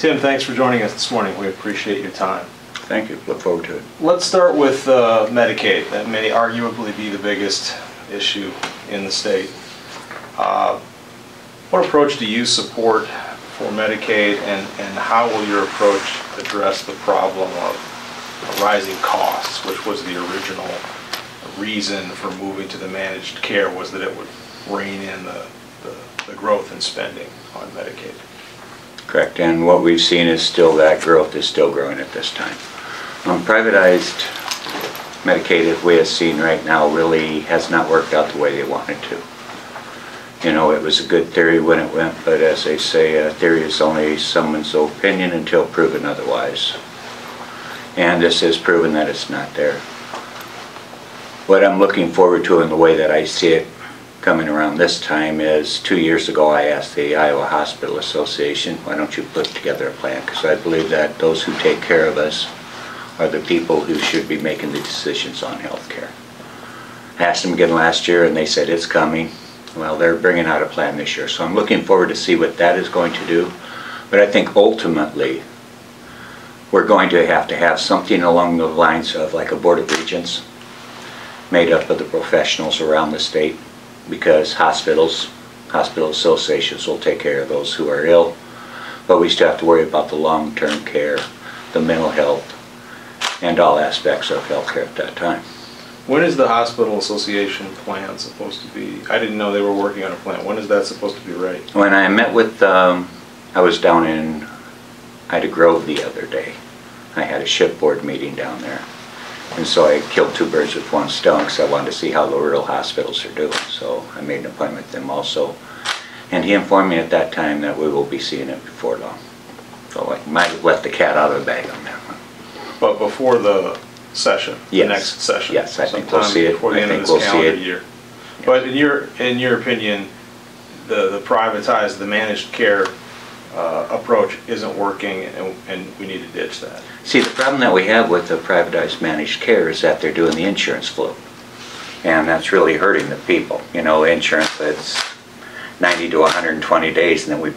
Tim, thanks for joining us this morning. We appreciate your time. Thank you. Look forward to it. Let's start with Medicaid. That may arguably be the biggest issue in the state. What approach do you support for Medicaid, and how will your approach address the problem of rising costs, which was the original reason for moving to the managed care, was that it would rein in the growth in spending on Medicaid? Correct, and what we've seen is still that growth is still growing at this time. Privatized Medicaid, as we have seen right now, really has not worked out the way they wanted to. You know, it was a good theory when it went, but as they say, a theory is only someone's opinion until proven otherwise. And this has proven that it's not there. What I'm looking forward to in the way that I see it coming around this time is 2 years ago I asked the Iowa Hospital Association, why don't you put together a plan? Because I believe that those who take care of us are the people who should be making the decisions on health care. I asked them again last year and they said it's coming. Well, they're bringing out a plan this year, so I'm looking forward to see what that is going to do. But I think ultimately we're going to have something along the lines of like a board of regents made up of the professionals around the state, because hospital associations will take care of those who are ill, but we still have to worry about the long-term care, the mental health, and all aspects of health care at that time. When is the hospital association plan supposed to be? I didn't know they were working on a plan. When is that supposed to be ready? When I met with, I was down in Ida Grove the other day. I had a shipboard meeting down there. And so I killed two birds with one stone, because I wanted to see how the rural hospitals are doing. So I made an appointment with them also. And he informed me at that time that we will be seeing it before long. So I might have let the cat out of the bag on that one. But before the session, yes. The next session? Yes, I think we'll see it. Before the end of this calendar year. Yes. But in your opinion, the privatized, the managed care approach isn't working, and we need to ditch that. See, the problem that we have with the privatized managed care is that they're doing the insurance float, and that's really hurting the people. You know, insurance, it's 90 to 120 days, and then we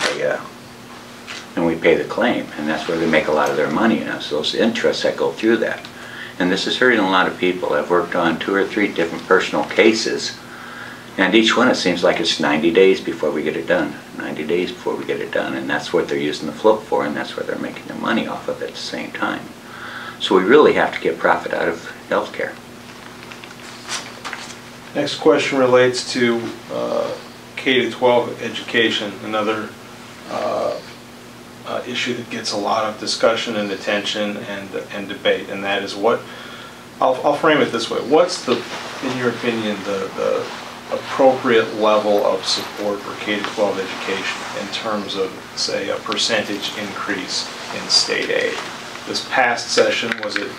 pay the claim, and that's where they make a lot of their money. And it's those interests that go through that, and this is hurting a lot of people. I've worked on 2 or 3 different personal cases, and each one it seems like it's 90 days before we get it done. 90 days before we get it done, and that's what they're using the float for, and that's where they're making their money off of it at the same time. So we really have to get profit out of health care. Next question relates to K-12 education, another issue that gets a lot of discussion and attention and debate, and that is what, I'll frame it this way, what's in your opinion, the appropriate level of support for K-12 education in terms of, say, a percentage increase in state aid? This past session, was it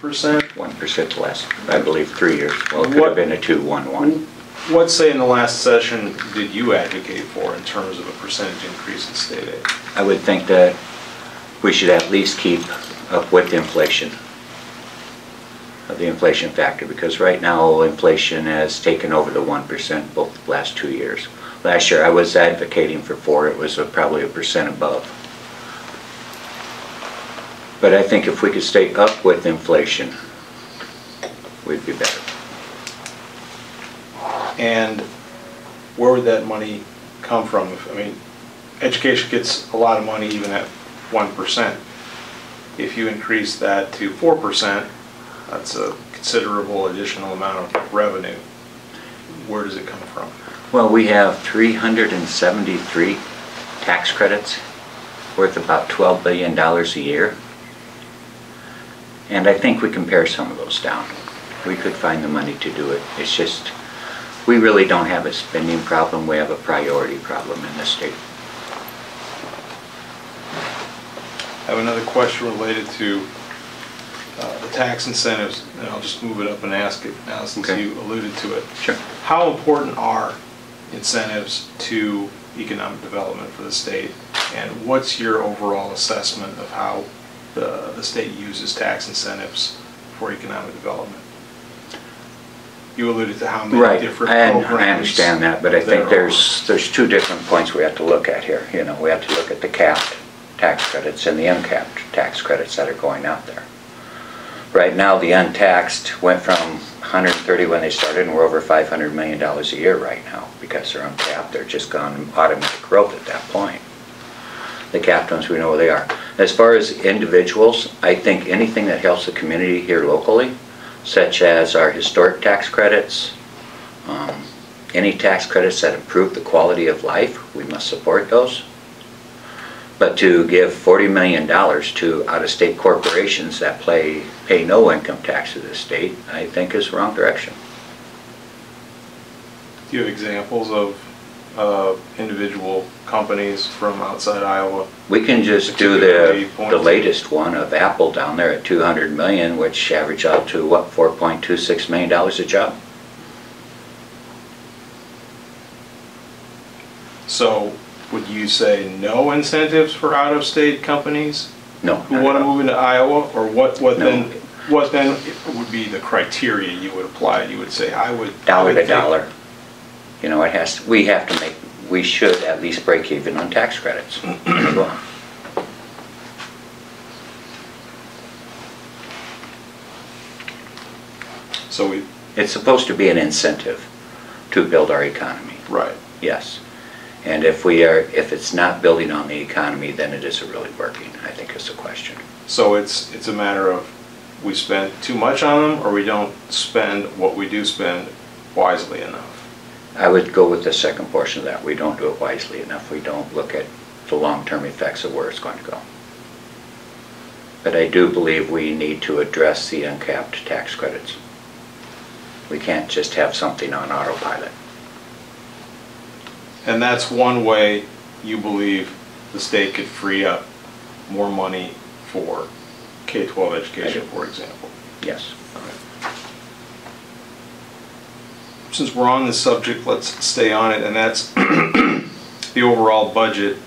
10%? 1% less, I believe, 3 years. Well, it could have been a 2-1-1. What, say, in the last session did you advocate for in terms of a percentage increase in state aid? I would think that we should at least keep up with inflation, the inflation factor, because right now inflation has taken over the 1% both the last 2 years. Last year I was advocating for 4, it was probably 1% above. But I think if we could stay up with inflation, we'd be better. And where would that money come from? I mean, education gets a lot of money even at 1%. If you increase that to 4%, that's a considerable additional amount of revenue. Where does it come from? Well, we have 373 tax credits worth about $12 billion a year. And I think we can pare some of those down. We could find the money to do it. It's just, we really don't have a spending problem, we have a priority problem in this state. I have another question related to the tax incentives, and I'll just move it up and ask it now since you alluded to it. Sure. How important are incentives to economic development for the state, and what's your overall assessment of how the state uses tax incentives for economic development? You alluded to how many different programs. I understand that, but I think there's 2 different points we have to look at here. You know, we have to look at the capped tax credits and the uncapped tax credits that are going out there. Right now, the untaxed went from 130 when they started, and we're over $500 million a year right now because they're uncapped. They're just gone automatic growth at that point. The capped ones, we know where they are. As far as individuals, I think anything that helps the community here locally, such as our historic tax credits, any tax credits that improve the quality of life, we must support those. But to give $40 million to out-of-state corporations that pay no income tax to the state, I think is the wrong direction. Do you have examples of individual companies from outside Iowa? We can just do the latest one of Apple down there at $200 million, which average out to what, $4.26 million a job. So would you say no incentives for out-of-state companies? No. Who want to move into Iowa, or what then would be the criteria you would apply? You would say I would dollar to dollar. You know, we should at least break even on tax credits. So it's supposed to be an incentive to build our economy. Right. Yes. And if it's not building on the economy, then it isn't really working, I think is the question. So it's a matter of we spend too much on them, or we don't spend what we do spend wisely enough? I would go with the second portion of that. We don't do it wisely enough. We don't look at the long-term effects of where it's going to go. But I do believe we need to address the uncapped tax credits. We can't just have something on autopilot. And that's one way you believe the state could free up more money for K-12 education, for example? Yes. Since we're on this subject, let's stay on it, and that's the overall budget.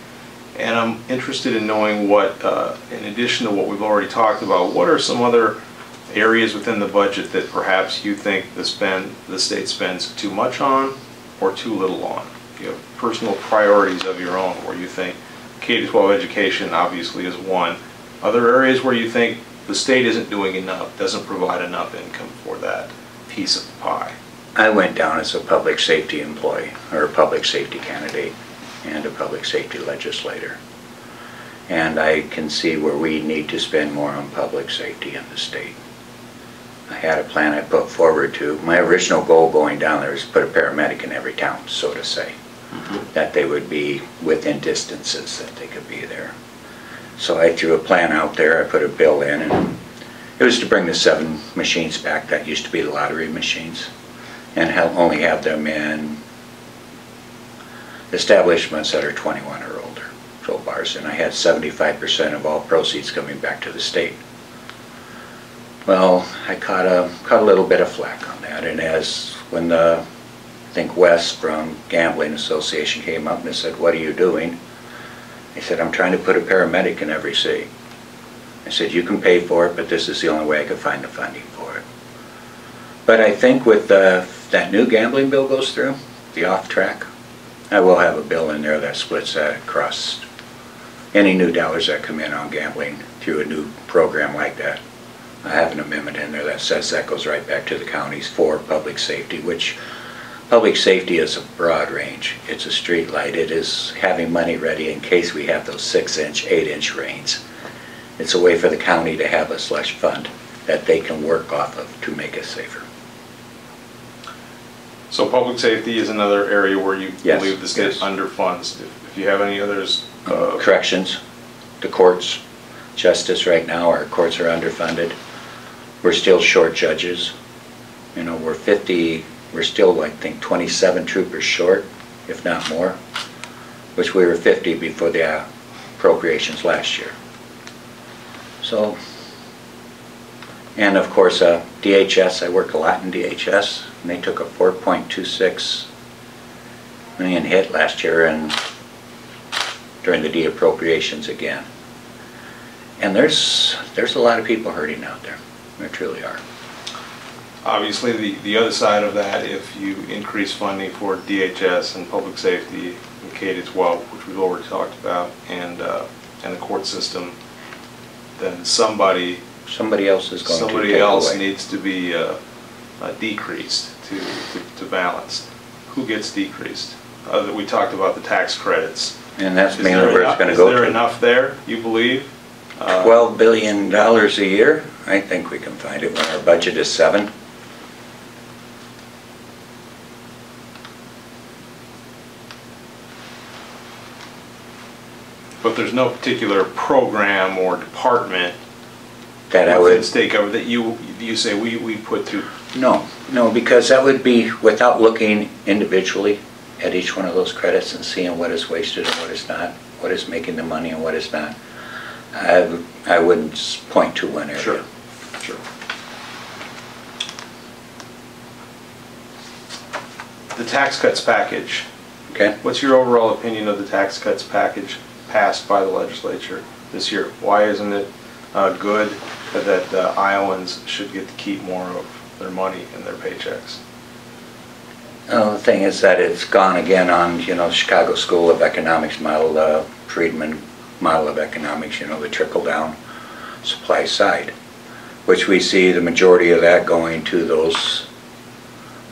And I'm interested in knowing what, in addition to what we've already talked about, what are some other areas within the budget that perhaps you think the state spends too much on or too little on? If you have personal priorities of your own where you think K-12 education obviously is one. Other areas where you think the state isn't doing enough, doesn't provide enough income for that piece of the pie? I went down as a public safety employee, or a public safety candidate, and a public safety legislator. And I can see where we need to spend more on public safety in the state. I had a plan I put forward to. My original goal going down there is to put a paramedic in every town, so to say. That they would be within distances, that they could be there. So I threw a plan out there, I put a bill in, and it was to bring the 7 machines back that used to be the lottery machines, and only have them in establishments that are 21 or older, so bars, and I had 75% of all proceeds coming back to the state. Well, I caught a little bit of flack on that, and when I think Wes from Gambling Association came up and said, "What are you doing?" I said, "I'm trying to put a paramedic in every city." I said, "You can pay for it, but this is the only way I could find the funding for it." But I think with that new gambling bill goes through, the off-track, I will have a bill in there that splits that across any new dollars that come in on gambling through a new program like that. I have an amendment in there that says that goes right back to the counties for public safety, which public safety is a broad range. It's a street light. It is having money ready in case we have those 6-inch, 8-inch rains. It's a way for the county to have a slush fund that they can work off of to make us safer. So public safety is another area where you Yes, believe the state yes. underfunds. If you have any others? Corrections, the courts, justice right now, our courts are underfunded. We're still short judges. You know, we're still, I think, 27 troopers short, if not more, which we were 50 before the appropriations last year. So, and of course, DHS, I work a lot in DHS, and they took a $4.26 million hit last year and during the de-appropriations again. And there's a lot of people hurting out there. There truly are. Obviously, the other side of that, if you increase funding for DHS and public safety and K-12, which we've already talked about, and and the court system, then somebody else is going to somebody take else away. needs to be decreased to balance. Who gets decreased? We talked about the tax credits. And that's mainly where it's going to go to. Is there enough there, you believe? $12 billion a year? I think we can find it when our budget is 7. But there's no particular program or department That I within would, state government that you say we put to. no, because that would be without looking individually at each one of those credits and seeing what is wasted and what is not, what is making the money and what is not. I wouldn't point to one area. Sure. The tax cuts package. Okay? What's your overall opinion of the tax cuts package passed by the legislature this year? Why isn't it good that Iowans should get to keep more of their money in their paychecks? Well, the thing is that it's gone again on, Chicago School of Economics model, Friedman model of economics, the trickle-down supply side, which we see the majority of that going to those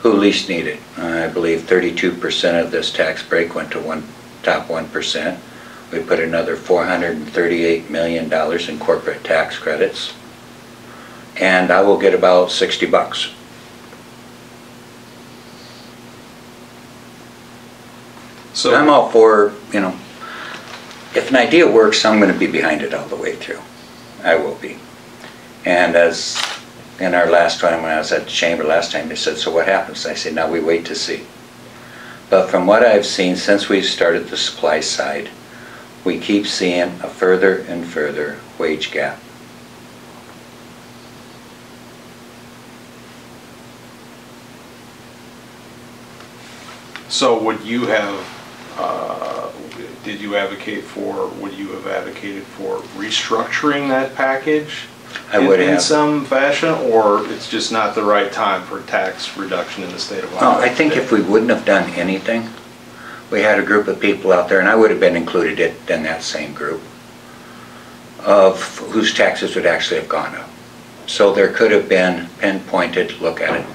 who least need it. I believe 32% of this tax break went to top 1%. We put another $438 million in corporate tax credits, and I will get about $60. So I'm all for, if an idea works, I'm going to be behind it all the way through. I will be. And as in our last time, when I was at the chamber last time, they said, so what happens? I said, now we wait to see. But from what I've seen since we started the supply side, we keep seeing a further and further wage gap. So would you have, would you have advocated for restructuring that package? I would have. In some fashion, or it's just not the right time for tax reduction in the state of Iowa? No, I think if we wouldn't have done anything, we had a group of people out there, and I would have been included in that same group, of whose taxes would actually have gone up. So there could have been pinpointed look at it.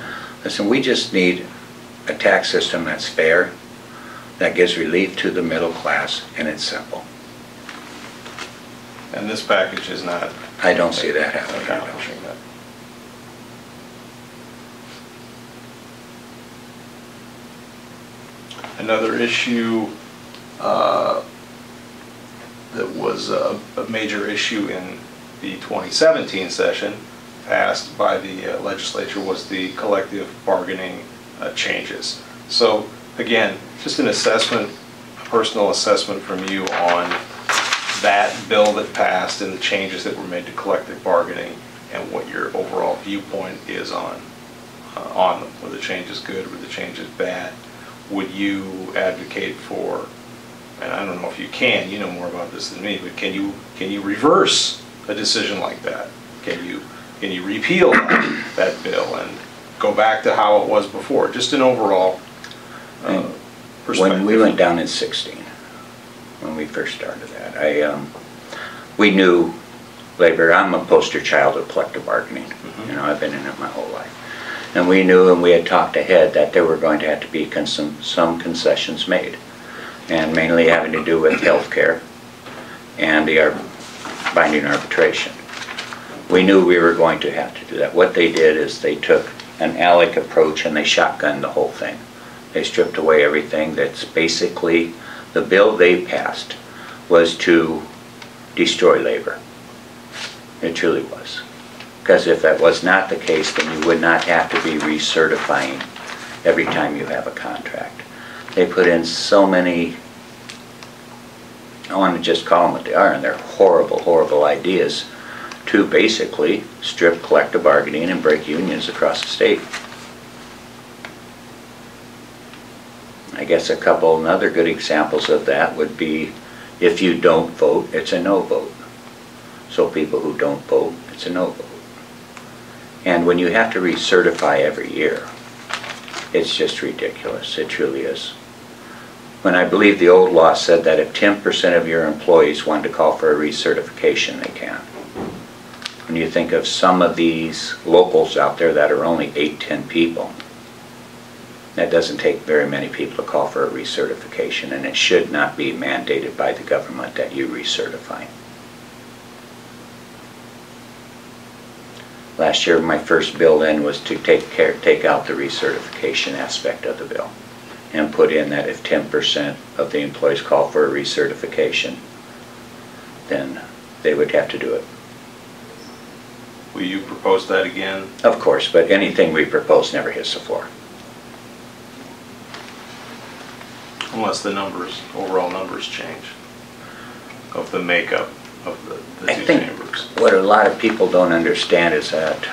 Listen, we just need a tax system that's fair, that gives relief to the middle class, and it's simple. And this package is not. I don't see that happening. Accomplishing that. Another issue that was a major issue in the 2017 session passed by the legislature was the collective bargaining changes. So again, just an assessment, a personal assessment from you on that bill that passed and the changes that were made to collective bargaining, and what your overall viewpoint is on them. Were the changes good? Were the changes bad? Would you advocate for, and I don't know if you can, you know more about this than me, but can you reverse a decision like that? Can you repeal that bill and go back to how it was before? Just an overall perspective. When we went down in 16, when we first started that, we knew labor. I'm a poster child of collective bargaining. Mm-hmm. I've been in it my whole life. And we knew, and we had talked ahead, that there were going to have to be some concessions made, and mainly having to do with health care and the binding arbitration. We knew we were going to have to do that. What they did is they took an ALEC approach and they shotgunned the whole thing. They stripped away everything. That's basically, the bill they passed was to destroy labor. It truly was. Because if that was not the case, then you would not have to be recertifying every time you have a contract. They put in so many, I want to just call them what they are, and they're horrible, horrible ideas to basically strip collective bargaining and break unions across the state. I guess a couple other good examples of that would be, if you don't vote, it's a no vote. So people who don't vote, it's a no vote. And when you have to recertify every year, it's just ridiculous. It truly is. when I believe the old law said that if 10% of your employees wanted to call for a recertification, they can. When you think of some of these locals out there that are only 8, 10 people, that doesn't take very many people to call for a recertification, and it should not be mandated by the government that you recertify. Last year, my first bill then was to take out the recertification aspect of the bill and put in that if 10% of the employees call for a recertification, then they would have to do it. Will you propose that again? Of course, but anything we propose never hits the floor. Unless the overall numbers change of the makeup of the two chambers. What a lot of people don't understand is that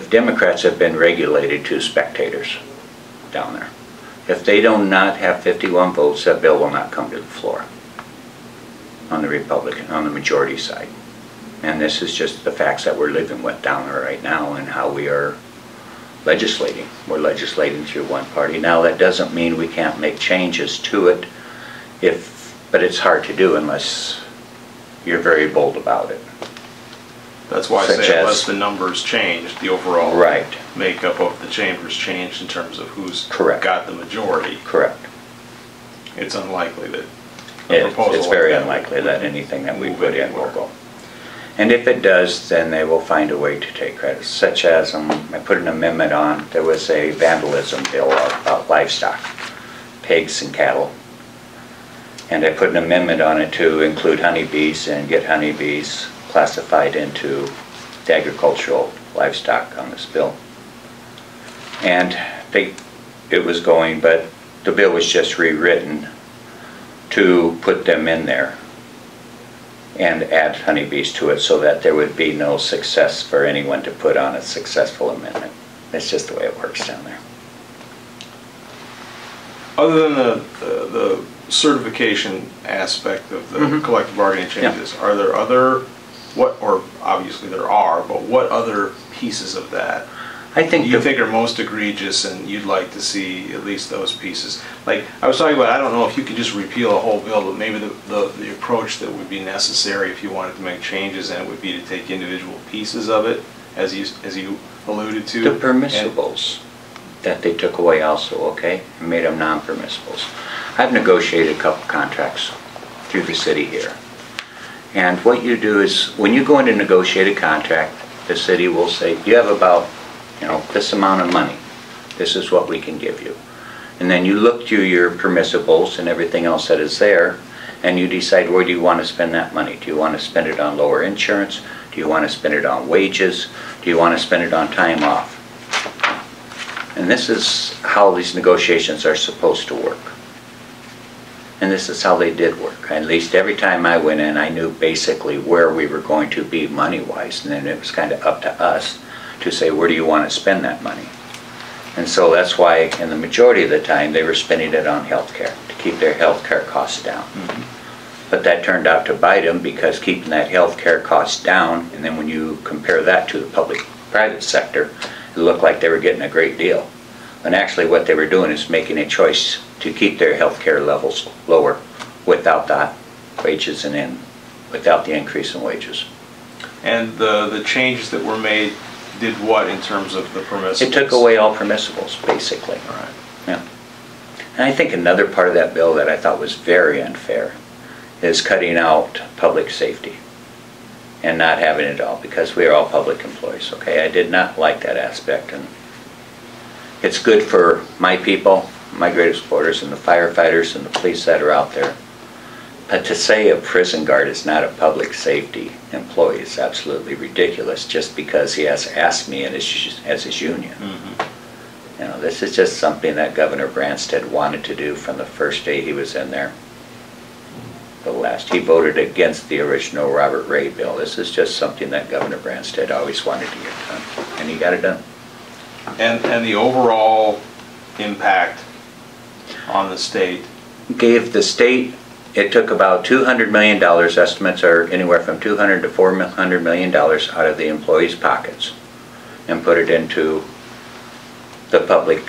Democrats have been regulated to spectators down there. If they do not have 51 votes, that bill will not come to the floor on the majority side. And this is just the facts that we're living with down there right now and how we are legislating. We're legislating through one party. Now that doesn't mean we can't make changes to it, but it's hard to do unless you're very bold about it. That's why I say unless the numbers change, the overall makeup of the chambers changed in terms of who's got the majority. Correct. It's unlikely that it's very unlikely that anything that we put in will go. And if it does, then they will find a way to take credit, such as I put an amendment on, there was a vandalism bill about livestock, pigs and cattle. And I put an amendment on it to include honeybees and get honeybees classified into the agricultural livestock on this bill. And it was going, but the bill was just rewritten to put them in there and add honeybees to it so that there would be no success for anyone to put on a successful amendment. That's just the way it works down there. Other than the certification aspect of the collective bargaining changes, are there other, or obviously there are, but what other pieces of that do you think are most egregious and you'd like to see at least those pieces? Like I was talking about, I don't know if you could just repeal a whole bill, but maybe the approach that would be necessary if you wanted to make changes in it would be to take individual pieces of it, as you alluded to. The permissibles that they took away also, okay, and made them non-permissibles. I've negotiated a couple contracts through the city here. And what you do is, when you go into negotiate a contract, the city will say, you have about, this amount of money. This is what we can give you. And then you look to your permissibles and everything else that is there, and you decide where do you want to spend that money. Do you want to spend it on lower insurance? Do you want to spend it on wages? Do you want to spend it on time off? And this is how these negotiations are supposed to work. And this is how they did work. At least every time I went in, I knew basically where we were going to be money-wise, and then it was kind of up to us to say, where do you want to spend that money? And so that's why, in the majority of the time, they were spending it on health care, to keep their health care costs down. But that turned out to bite them, because keeping that health care costs down, and then when you compare that to the public-private sector, it looked like they were getting a great deal. And actually what they were doing is making a choice to keep their health care levels lower without the wages and then without the increase in wages. And the changes that were made did what in terms of the permissibles? It took away all permissibles, basically. All right. Yeah. And I think another part of that bill that I thought was very unfair is cutting out public safety and not having it all, because we are all public employees, okay? I did not like that aspect, and it's good for my people, my greatest supporters, and the firefighters and the police that are out there. But to say a prison guard is not a public safety employee is absolutely ridiculous, just because he has asked me as his union. This is just something that Governor Branstad wanted to do from the first day he was in there. He voted against the original Robert Ray bill. This is just something that Governor Branstad always wanted to get done, and he got it done. And the overall impact on the state? Gave the state, it took about $200 million, estimates are anywhere from $200 to $400 million out of the employees' pockets, and put it into the public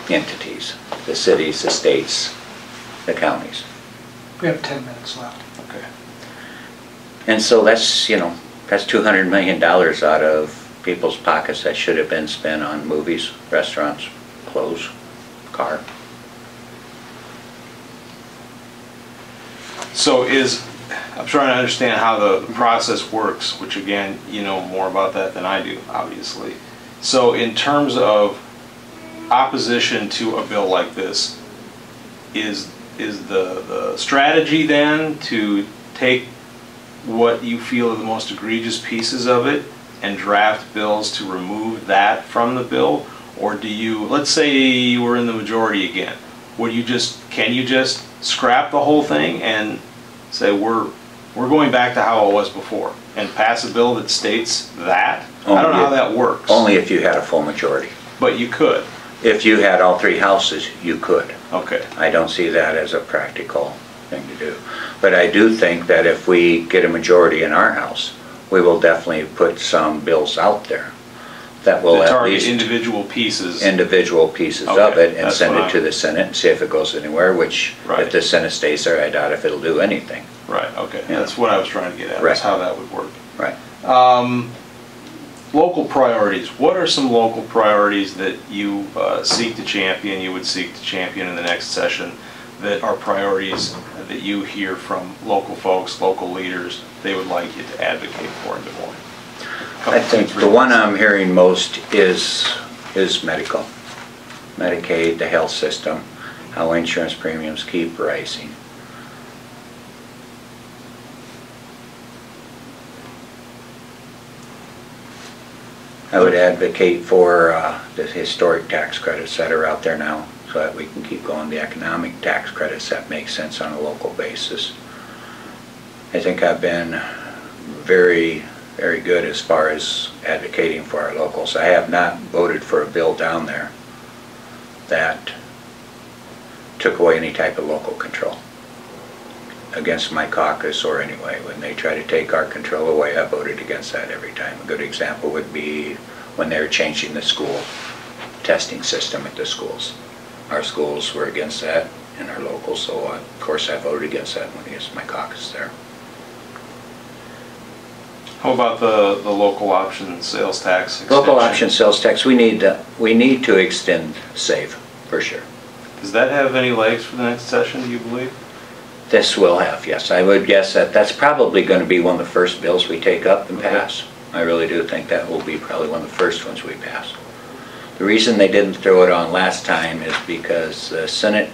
entities, the cities, the states, the counties. We have 10 minutes left. Okay. And so that's, you know, that's $200 million out of people's pockets that should have been spent on movies, restaurants, clothes, car. So I'm trying to understand how the process works, which again, you know more about that than I do, obviously. So in terms of opposition to a bill like this, is the strategy then to take what you feel are the most egregious pieces of it and draft bills to remove that from the bill? Or do you, let's say you were in the majority again, can you just scrap the whole thing and say we're going back to how it was before and pass a bill that states that? I don't know how that works. Only if you had a full majority. But you could. If you had all 3 houses, you could. Okay. I don't see that as a practical thing to do. But I do think that if we get a majority in our house, we will definitely put some bills out there that will at target least individual pieces of it and send it to the Senate and see if it goes anywhere, which Right. if the Senate stays there, I doubt if it'll do anything. Right, okay. Yeah. That's what I was trying to get at, Right. is how that would work. Right. Local priorities. What are some local priorities that you seek to champion, you would seek to champion in the next session, that are priorities that you hear from local folks, local leaders, they would like you to advocate for in Des Moines? I think the one I'm hearing most is medical. Medicaid, the health system, how insurance premiums keep rising. I would advocate for the historic tax credits that are out there now so that we can keep going the economic tax credits that make sense on a local basis. I think I've been very good as far as advocating for our locals. I have not voted for a bill down there that took away any type of local control against my caucus or anyway. When they try to take our control away, I voted against that every time. A good example would be when they were changing the school testing system at the schools. Our schools were against that and our locals, so of course I voted against that when against my caucus there. How about the local option sales tax extension? Local option sales tax, we need to extend SAVE, for sure. Does that have any legs for the next session, do you believe? This will have, yes. I would guess that that's probably going to be one of the first bills we take up and pass. I really do think that will be probably one of the first ones we pass. The reason they didn't throw it on last time is because the Senate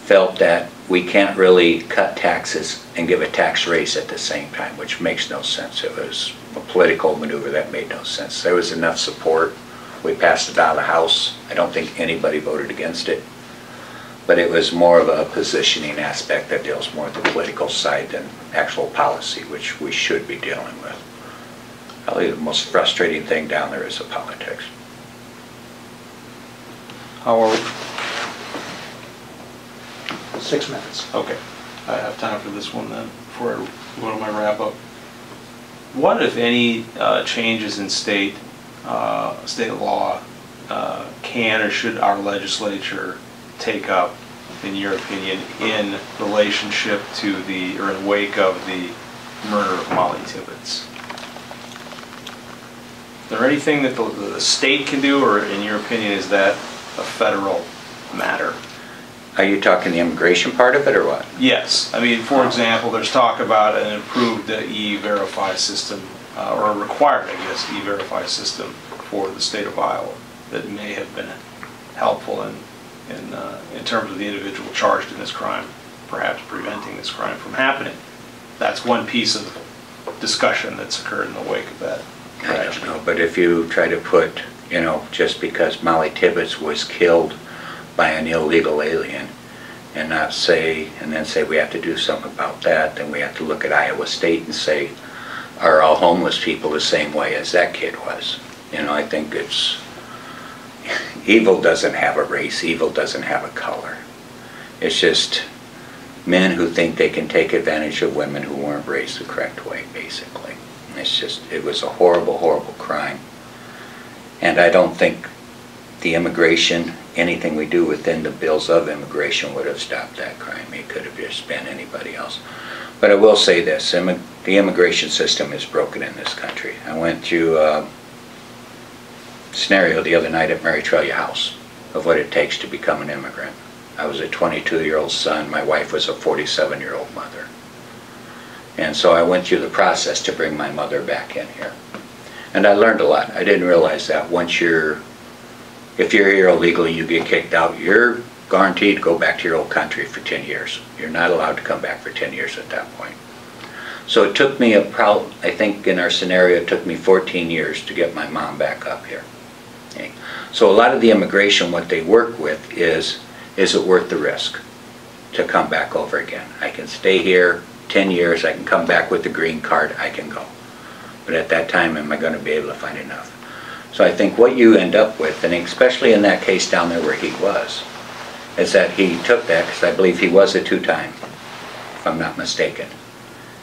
felt that we can't really cut taxes and give a tax raise at the same time, which makes no sense. It was a political maneuver that made no sense. There was enough support. We passed it out of the House. I don't think anybody voted against it. But it was more of a positioning aspect that deals more with the political side than actual policy, which we should be dealing with. Probably the most frustrating thing down there is the politics. How are we? 6 minutes. Okay. I have time for this one then, before I go to my wrap up. What, if any, changes in state law can or should our legislature take up, in your opinion, in relationship to or in wake of the murder of Molly Tibbetts? Is there anything that the state can do, or in your opinion, is that a federal matter? Are you talking the immigration part of it or what? Yes. I mean, for example, there's talk about an improved E-Verify system, or a required, I guess, E-Verify system for the state of Iowa that may have been helpful in terms of the individual charged in this crime, perhaps preventing this crime from happening. That's one piece of discussion that's occurred in the wake of that tragedy. I don't know, but if you try to put, you know, just because Molly Tibbetts was killed by an illegal alien and not say, and then say we have to do something about that, then we have to look at Iowa State and say, are all homeless people the same way as that kid was? You know, I think it's, evil doesn't have a race, evil doesn't have a color. It's just men who think they can take advantage of women who weren't raised the correct way, basically. It's just, it was a horrible, horrible crime. And I don't think the immigration, anything we do within the bills of immigration would have stopped that crime. It could have just been anybody else. But I will say this, the immigration system is broken in this country. I went through a scenario the other night at Mary Trelia House of what it takes to become an immigrant. I was a 22-year-old son, my wife was a 47-year-old mother. And so I went through the process to bring my mother back in here. And I learned a lot. I didn't realize that if you're here illegally, you get kicked out, you're guaranteed to go back to your old country for 10 years. You're not allowed to come back for 10 years at that point. So it took me I think in our scenario, it took me 14 years to get my mom back up here. Okay. So a lot of the immigration, what they work with is it worth the risk to come back over again? I can stay here 10 years, I can come back with the green card, I can go. But at that time, am I going to be able to find enough? So I think what you end up with, and especially in that case down there where he was, is that he took that, because I believe he was a two-time, if I'm not mistaken.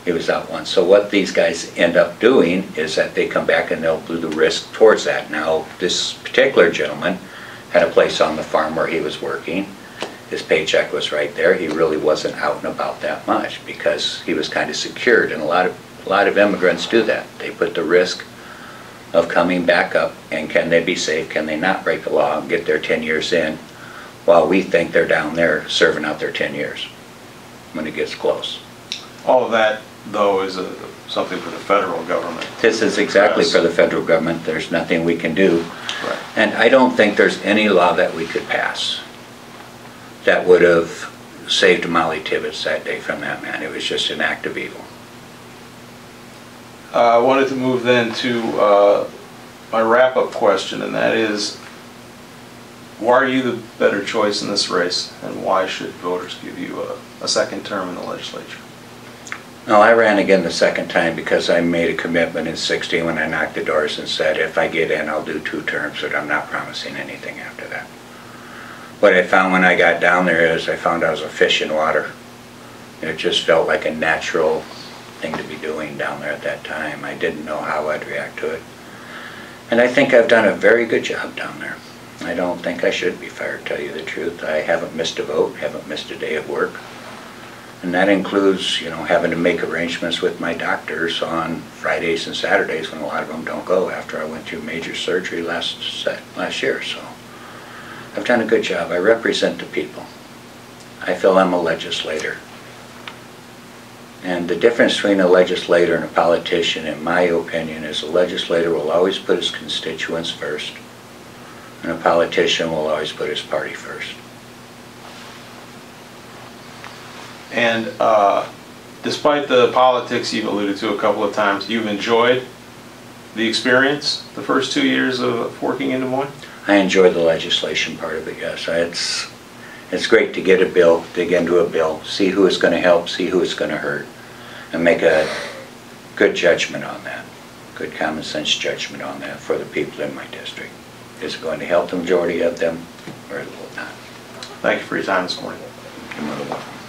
He was out once. So what these guys end up doing is that they come back and they'll do the risk towards that. Now, this particular gentleman had a place on the farm where he was working. His paycheck was right there. He really wasn't out and about that much because he was kind of secured, and a lot of immigrants do that. They put the risk of coming back up, and can they be safe, can they not break the law and get their 10 years in, while we think they're down there serving out their 10 years when it gets close. All of that, though, is something for the federal government. This is exactly for the federal government. There's nothing we can do. Right. And I don't think there's any law that we could pass that would have saved Molly Tibbetts that day from that man. It was just an act of evil. I wanted to move then to my wrap-up question, and that is, why are you the better choice in this race, and why should voters give you a second term in the legislature? No, I ran again the second time because I made a commitment in '60 when I knocked the doors and said, if I get in, I'll do 2 terms, but I'm not promising anything after that. What I found when I got down there is I found I was a fish in water. It just felt like a natural thing to be doing down there at that time. I didn't know how I'd react to it. And I think I've done a very good job down there. I don't think I should be fired, to tell you the truth. I haven't missed a vote, haven't missed a day of work. And that includes, you know, having to make arrangements with my doctors on Fridays and Saturdays when a lot of them don't go after I went through major surgery last year. So I've done a good job. I represent the people. I feel I'm a legislator. And the difference between a legislator and a politician, in my opinion, is a legislator will always put his constituents first, and a politician will always put his party first. And despite the politics you've alluded to a couple of times, you've enjoyed the experience the first 2 years of working in Des Moines? I enjoy the legislation part of it, yes. It's great to get a bill, dig into a bill, see who is going to help, see who is going to hurt, and make a good judgment on that, good common sense judgment on that for the people in my district. Is it going to help the majority of them, or will it not? Thank you for your time this morning. You're more than welcome.